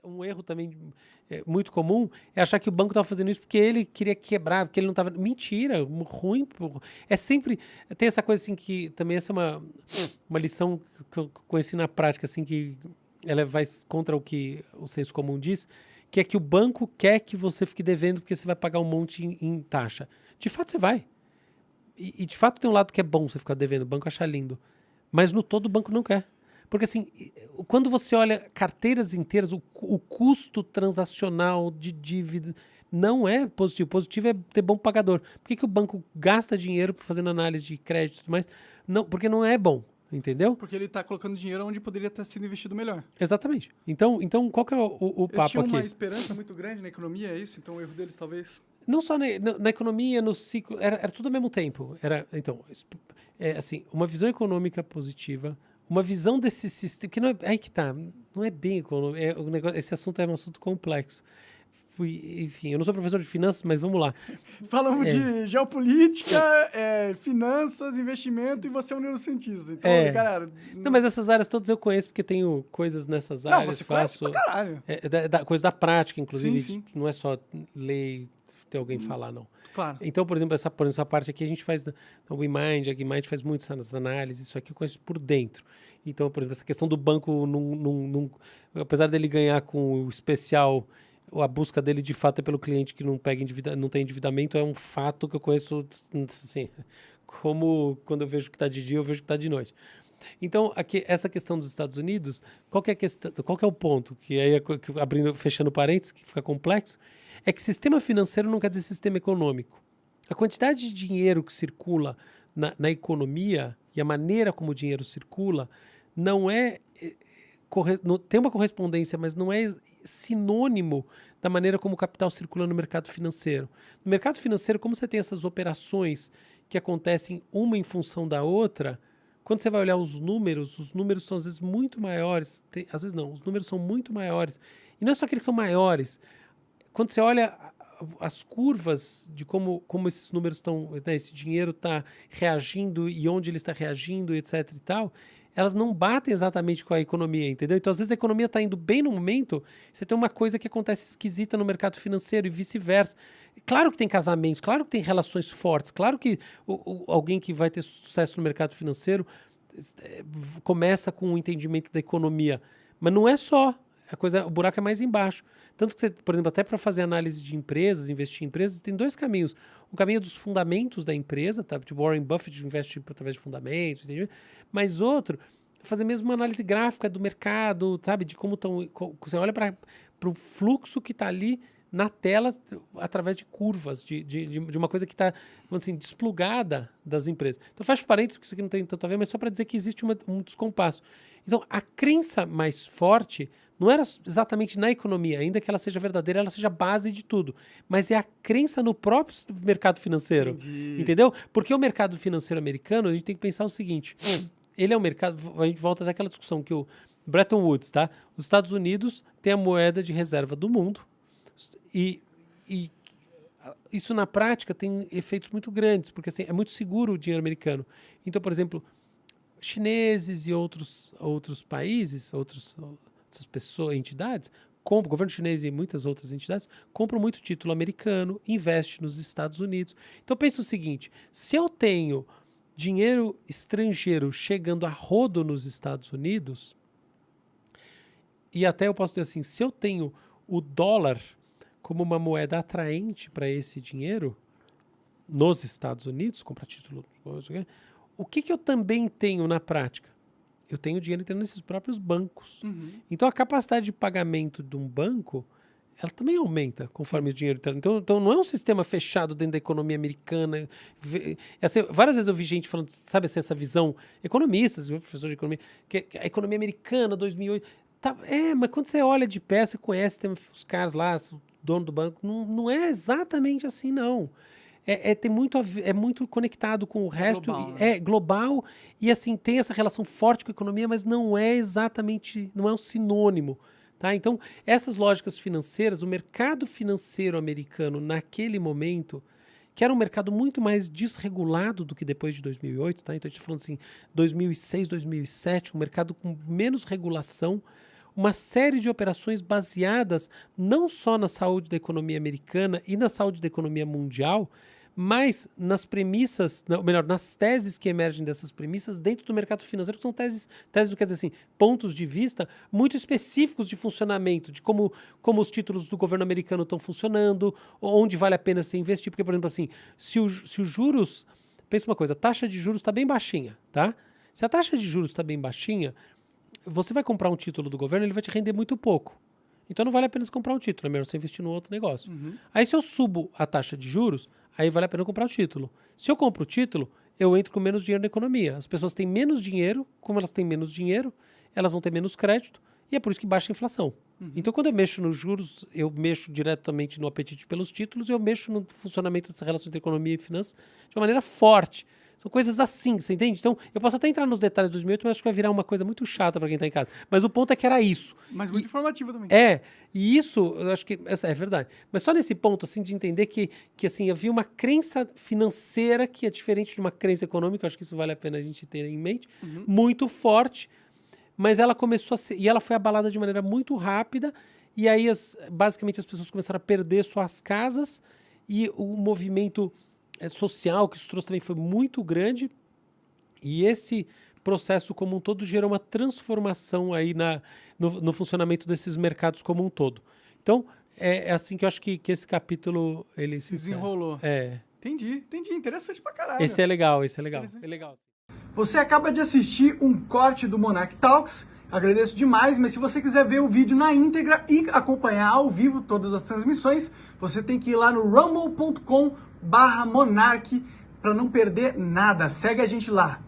Um erro também muito comum é achar que o banco estava fazendo isso porque ele queria quebrar, porque ele não estava... Mentira, ruim. É sempre... Tem essa coisa assim que... Também essa é uma lição que eu conheci na prática, assim, que ela vai contra o que o senso comum diz, que é que o banco quer que você fique devendo porque você vai pagar um monte em taxa. De fato, você vai. E de fato tem um lado que é bom você ficar devendo, o banco acha lindo. Mas no todo o banco não quer. Porque assim, quando você olha carteiras inteiras, o custo transacional de dívida não é positivo. Positivo é ter bom pagador. Por que o banco gasta dinheiro fazendo análise de crédito e tudo mais? Não, porque não é bom, entendeu? Porque ele tá colocando dinheiro onde poderia ter sido investido melhor. Exatamente. Então qual que é o Eles papo tinham aqui? uma esperança muito grande na economia, é isso? Então o erro deles talvez... Não só na economia, no ciclo, era tudo ao mesmo tempo. Então, assim, uma visão econômica positiva, uma visão desse sistema, que não é, aí que tá, não é bem econômico, esse assunto é um assunto complexo. Enfim, eu não sou professor de finanças, mas vamos lá. Falamos de geopolítica, finanças, investimento e você é um neurocientista. Então, galera... Não, mas essas áreas todas eu conheço porque tenho coisas nessas áreas. Não, você conhece pra caralho. Coisa da prática, inclusive. Sim. Não é só ler ter alguém falar, não. Claro. Então, por exemplo, essa parte aqui a gente faz na WeMind, a WeMind faz muito essas análises, isso aqui eu conheço por dentro. Então, por exemplo, essa questão do banco, apesar dele ganhar com o especial, a busca dele de fato é pelo cliente que não tem endividamento, é um fato que eu conheço, assim, como quando eu vejo que está de dia, eu vejo que está de noite. Então, aqui, essa questão dos Estados Unidos, qual que é o ponto? Que aí, fechando parênteses, que fica complexo, é que sistema financeiro não quer dizer sistema econômico. A quantidade de dinheiro que circula na economia e a maneira como o dinheiro circula não é... tem uma correspondência, mas não é sinônimo da maneira como o capital circula no mercado financeiro. No mercado financeiro, como você tem essas operações que acontecem uma em função da outra, quando você vai olhar os números são às vezes muito maiores, às vezes não, os números são muito maiores. E não é só que eles são maiores, quando você olha as curvas de como esses números estão, né, esse dinheiro está reagindo e onde ele está reagindo, etc e tal, elas não batem exatamente com a economia, entendeu? Então, às vezes, a economia está indo bem no momento, você tem uma coisa que acontece esquisita no mercado financeiro e vice-versa. Claro que tem casamentos, claro que tem relações fortes, claro que alguém que vai ter sucesso no mercado financeiro começa com um entendimento da economia, mas não é só. O buraco é mais embaixo. Tanto que você, por exemplo, até para fazer análise de empresas, investir em empresas, tem dois caminhos. Um caminho é dos fundamentos da empresa, tá? Tipo Warren Buffett investe através de fundamentos, entendeu? Mas outro, fazer mesmo uma análise gráfica do mercado, sabe? De como estão... Você olha para o fluxo que está ali na tela através de curvas, de uma coisa que está, assim, desplugada das empresas. Então, fecho parênteses, porque isso aqui não tem tanto a ver, mas só para dizer que existe um descompasso. Então, a crença mais forte não era exatamente na economia, ainda que ela seja verdadeira, ela seja a base de tudo, mas é a crença no próprio mercado financeiro. Entendi. Entendeu? Porque o mercado financeiro americano, a gente tem que pensar o seguinte, ele é um mercado, a gente volta daquela discussão que o Bretton Woods, tá? Os Estados Unidos têm a moeda de reserva do mundo e isso na prática tem efeitos muito grandes, porque assim, é muito seguro o dinheiro americano. Então, por exemplo, chineses e outros países, outras pessoas, entidades, o governo chinês e muitas outras entidades compram muito título americano, investe nos Estados Unidos. Então pensa o seguinte, se eu tenho dinheiro estrangeiro chegando a rodo nos Estados Unidos, e até eu posso dizer assim, se eu tenho o dólar como uma moeda atraente para esse dinheiro nos Estados Unidos, comprar título, o que eu também tenho na prática? Eu tenho dinheiro entrando nesses próprios bancos. Uhum. Então, a capacidade de pagamento de um banco, ela também aumenta conforme o dinheiro entra. Então, não é um sistema fechado dentro da economia americana. Assim, várias vezes eu vi gente falando, sabe assim, essa visão, economistas, professor de economia, que a economia americana, 2008... mas quando você olha de perto, você conhece, tem os caras lá, o dono do banco, não é exatamente assim, não. Tem muito é muito conectado com o resto, global, né? É global e assim tem essa relação forte com a economia, mas não é exatamente, não é um sinônimo, tá? Então, essas lógicas financeiras, o mercado financeiro americano naquele momento, que era um mercado muito mais desregulado do que depois de 2008, tá? Então a gente está falando assim, 2006, 2007, um mercado com menos regulação, uma série de operações baseadas não só na saúde da economia americana e na saúde da economia mundial, mas nas premissas, ou melhor, nas teses que emergem dessas premissas dentro do mercado financeiro, que são teses não quer dizer assim, pontos de vista muito específicos de funcionamento, de como os títulos do governo americano estão funcionando, onde vale a pena se investir, porque, por exemplo, assim, se os juros, pensa uma coisa, a taxa de juros está bem baixinha, tá? Se a taxa de juros está bem baixinha, você vai comprar um título do governo, ele vai te render muito pouco. Então não vale a pena você comprar um título, é melhor você investir num outro negócio. Aí se eu subo a taxa de juros, aí vale a pena comprar o título. Se eu compro o título, eu entro com menos dinheiro na economia. As pessoas têm menos dinheiro, como elas têm menos dinheiro, elas vão ter menos crédito, e é por isso que baixa a inflação. Então quando eu mexo nos juros, eu mexo diretamente no apetite pelos títulos, e eu mexo no funcionamento dessa relação entre economia e finanças de uma maneira forte. São coisas assim, você entende? Então, eu posso até entrar nos detalhes do 2008, mas acho que vai virar uma coisa muito chata para quem está em casa. Mas o ponto é que era isso. Mas muito informativo também. E isso, eu acho que é verdade. Mas só nesse ponto, assim, de entender que assim, havia uma crença financeira que é diferente de uma crença econômica, acho que isso vale a pena a gente ter em mente, muito forte, mas ela começou a ser, e ela foi abalada de maneira muito rápida, e aí basicamente as pessoas começaram a perder suas casas, e o movimento social que isso trouxe também foi muito grande, e esse processo como um todo gerou uma transformação aí no funcionamento desses mercados como um todo. Então, é assim que eu acho que esse capítulo ele se desenrolou. Entendi. Interessante pra caralho. Esse é legal. É legal. Você acaba de assistir um corte do Monarch Talks. Agradeço demais, mas se você quiser ver o vídeo na íntegra e acompanhar ao vivo todas as transmissões, você tem que ir lá no rumble.com/monarch para não perder nada. Segue a gente lá.